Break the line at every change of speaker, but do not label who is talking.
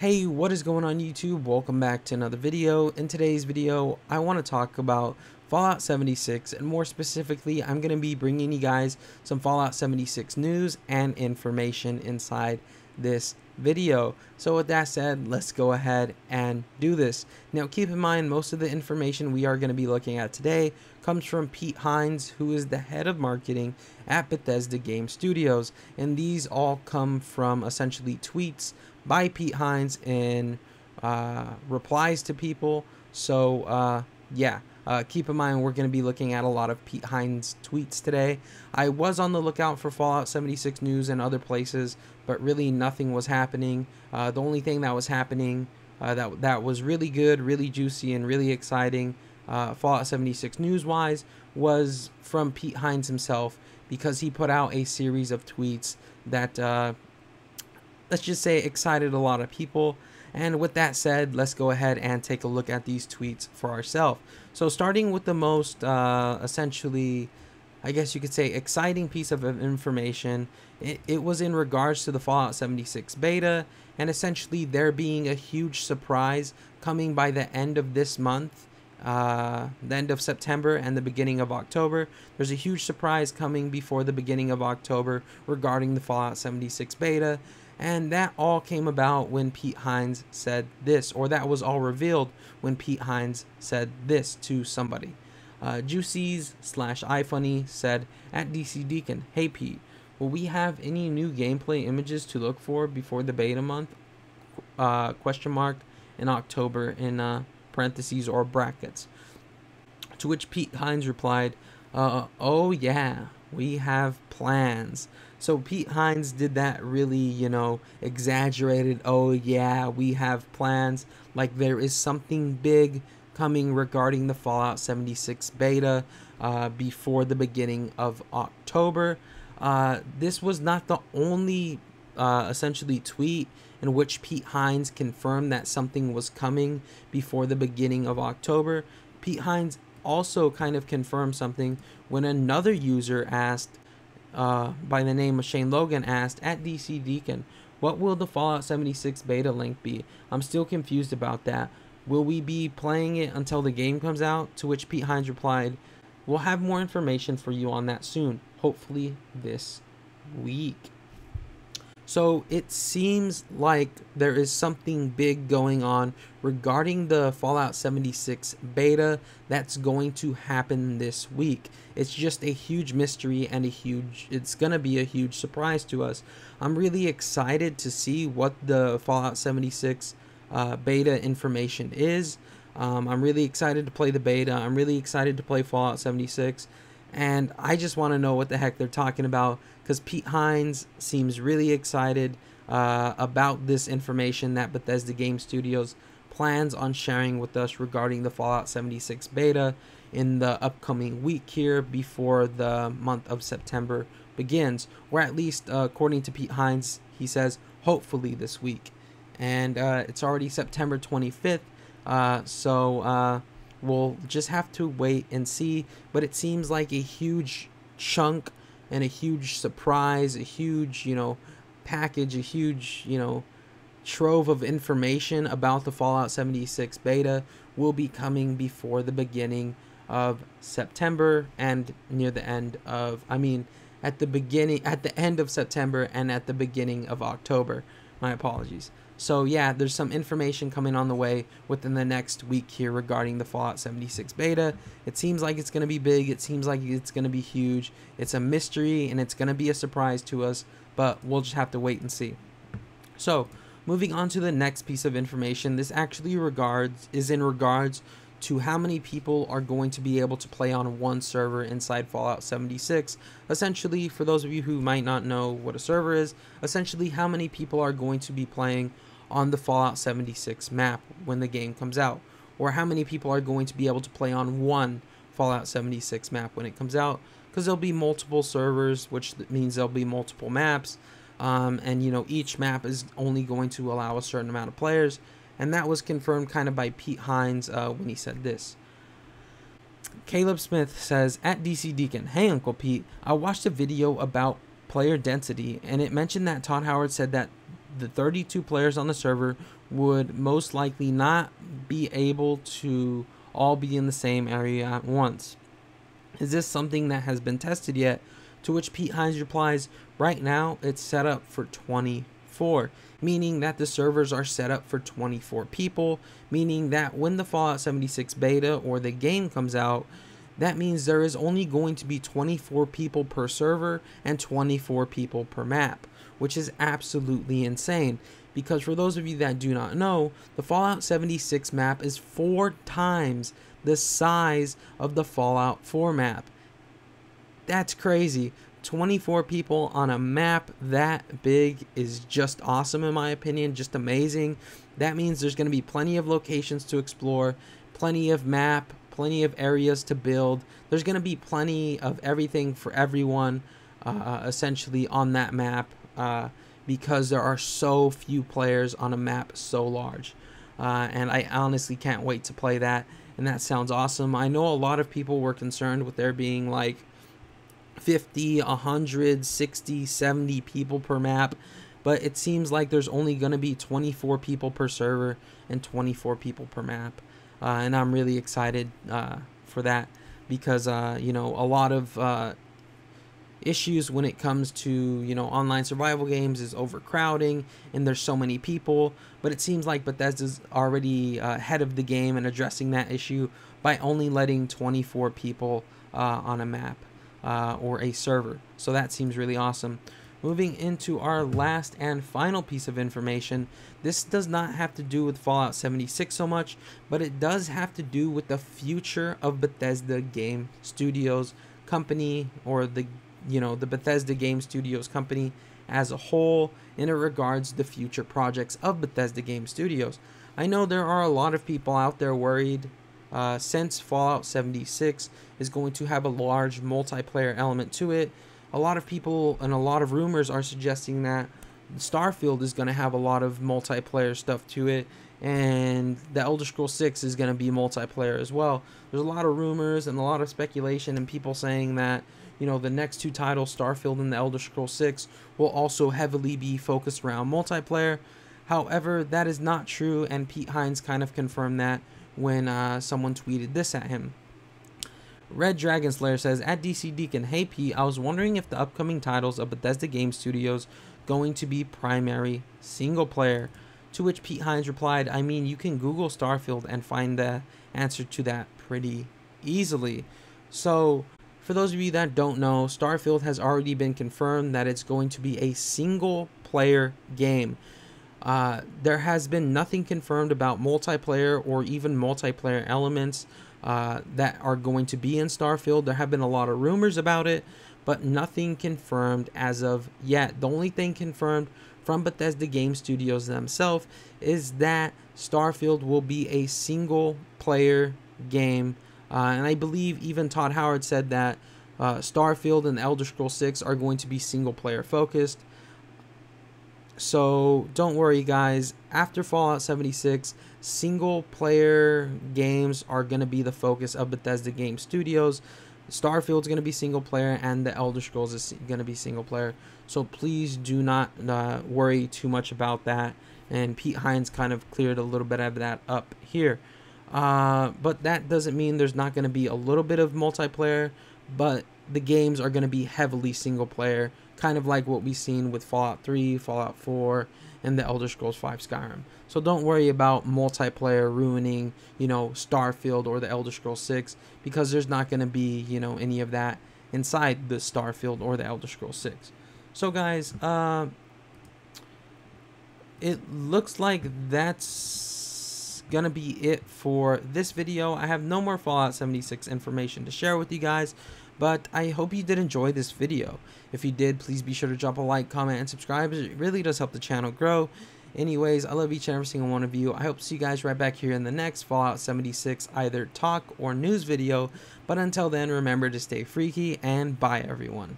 Hey, what is going on YouTube? Welcome back to another video. In today's video, I want to talk about Fallout 76, and more specifically, I'm going to be bringing you guys some Fallout 76 news and information inside this video. So with that said, let's go ahead and do this. Now keep in mind, most of the information we are going to be looking at today comes from Pete Hines, who is the head of marketing at Bethesda Game Studios, and these all come from essentially tweets by Pete Hines in replies to people. So keep in mind we're going to be looking at a lot of Pete Hines tweets today. I was on the lookout for Fallout 76 news and other places, but really nothing was happening. The only thing that was happening that was really good, really juicy, and really exciting Fallout 76 news-wise was from Pete Hines himself, because he put out a series of tweets that let's just say excited a lot of people. And with that said, let's go ahead and take a look at these tweets for ourselves. So starting with the most essentially, I guess you could say, exciting piece of information, it was in regards to the Fallout 76 beta, and essentially there being a huge surprise coming by the end of this month, the end of September and the beginning of October. There's a huge surprise coming before the beginning of October regarding the Fallout 76 beta. And that all came about when Pete Hines said this, or that was all revealed when Pete Hines said this to somebody. Juicies/iFunny said, at DC Deacon, "Hey Pete, will we have any new gameplay images to look for before the beta month? Question mark in October in parentheses or brackets." To which Pete Hines replied, "Oh yeah, we have plans." So Pete Hines did that really, exaggerated, "Oh yeah, we have plans," like there is something big coming regarding the Fallout 76 beta before the beginning of October. This was not the only essentially tweet in which Pete Hines confirmed that something was coming before the beginning of October. Pete Hines also kind of confirmed something when another user asked, by the name of Shane Logan, asked, at DC Deacon, "What will the Fallout 76 beta link be? I'm still confused about that. Will we be playing it until the game comes out?" To which Pete Hines replied, "We'll have more information for you on that soon, hopefully this week." So it seems like there is something big going on regarding the Fallout 76 beta that's going to happen this week. It's just a huge mystery and it's going to be a huge surprise to us. I'm really excited to see what the Fallout 76 beta information is. I'm really excited to play the beta. I'm really excited to play Fallout 76. And I just want to know what the heck they're talking about, because Pete Hines seems really excited about this information that Bethesda Game Studios plans on sharing with us regarding the Fallout 76 beta in the upcoming week here before the month of September begins. Or at least, according to Pete Hines, he says hopefully this week. And it's already September 25th, so we'll just have to wait and see. But it seems like a huge chunk and a huge surprise, a huge, package, a huge, trove of information about the Fallout 76 beta will be coming before the beginning of September and near the end of, at the end of September and at the beginning of October. My apologies. So yeah, there's some information coming on the way within the next week here regarding the Fallout 76 beta. It seems like it's going to be big. It seems like it's going to be huge. It's a mystery and it's going to be a surprise to us, but we'll just have to wait and see. So moving on to the next piece of information, this actually is in regards to how many people are going to be able to play on one server inside Fallout 76. Essentially, for those of you who might not know what a server is, essentially how many people are going to be playing on the Fallout 76 map when the game comes out, or how many people are going to be able to play on one Fallout 76 map when it comes out, because there'll be multiple servers, which means there'll be multiple maps, and each map is only going to allow a certain amount of players. And that was confirmed kind of by Pete Hines when he said this. Caleb Smith says, at DC Deacon, "Hey Uncle Pete, I watched a video about player density, and it mentioned that Todd Howard said that the 32 players on the server would most likely not be able to all be in the same area at once. Is this something that has been tested yet? To which Pete Hines replies, right now it's set up for 24, meaning that the servers are set up for 24 people, meaning that when the Fallout 76 beta or the game comes out, that means there is only going to be 24 people per server and 24 people per map, which is absolutely insane. Because for those of you that do not know, the Fallout 76 map is 4 times the size of the Fallout 4 map. That's crazy. 24 people on a map that big is just awesome in my opinion, just amazing. That means there's going to be plenty of locations to explore, plenty of map, plenty of areas to build. There's going to be plenty of everything for everyone essentially on that map because there are so few players on a map so large. And I honestly can't wait to play that, and that sounds awesome. I know a lot of people were concerned with there being like 50, 100, 60, 70 people per map, but it seems like there's only going to be 24 people per server and 24 people per map. And I'm really excited for that because, you know, a lot of issues when it comes to, you know, online survival games is overcrowding and there's so many people. But it seems like Bethesda's already ahead of the game and addressing that issue by only letting 24 people on a map or a server. So that seems really awesome. Moving into our last and final piece of information, this does not have to do with Fallout 76 so much, but it does have to do with the future of Bethesda Game Studios company, or the, you know, the Bethesda Game Studios company as a whole, in regards to the future projects of Bethesda Game Studios. I know there are a lot of people out there worried since Fallout 76 is going to have a large multiplayer element to it. A lot of people and a lot of rumors are suggesting that Starfield is going to have a lot of multiplayer stuff to it, and the Elder Scrolls 6 is going to be multiplayer as well. There's a lot of rumors and a lot of speculation and people saying that, you know, the next 2 titles, Starfield and the Elder Scrolls 6, will also heavily be focused around multiplayer. However, that is not true, and Pete Hines kind of confirmed that when someone tweeted this at him. Red Dragon Slayer says, at DC Deacon, hey Pete, I was wondering if the upcoming titles of Bethesda Game Studios going to be primary single player. To which Pete Hines replied, I mean, you can Google Starfield and find the answer to that pretty easily. So, for those of you that don't know, Starfield has already been confirmed that it's going to be a single player game. There has been nothing confirmed about multiplayer or even multiplayer elements that are going to be in Starfield. There have been a lot of rumors about it, but nothing confirmed as of yet. The only thing confirmed from Bethesda Game Studios themselves is that Starfield will be a single player game, and I believe even Todd Howard said that Starfield and Elder Scrolls 6 are going to be single player focused. So don't worry guys, after Fallout 76, single player games are going to be the focus of Bethesda Game Studios. Starfield's going to be single player and the Elder Scrolls is going to be single player. So please do not worry too much about that. And Pete Hines kind of cleared a little bit of that up here. But that doesn't mean there's not going to be a little bit of multiplayer, but the games are going to be heavily single player, kind of like what we've seen with Fallout 3, Fallout 4, and the Elder Scrolls 5 Skyrim. So don't worry about multiplayer ruining, you know, Starfield or the Elder Scrolls 6, because there's not going to be, you know, any of that inside the Starfield or the Elder Scrolls 6. So guys, it looks like that's gonna be it for this video. I have no more Fallout 76 information to share with you guys, but I hope you did enjoy this video. If you did, please be sure to drop a like, comment, and subscribe. It really does help the channel grow. Anyways, I love each and every single one of you. I hope to see you guys right back here in the next Fallout 76 either talk or news video. But until then, remember to stay freaky, and bye everyone.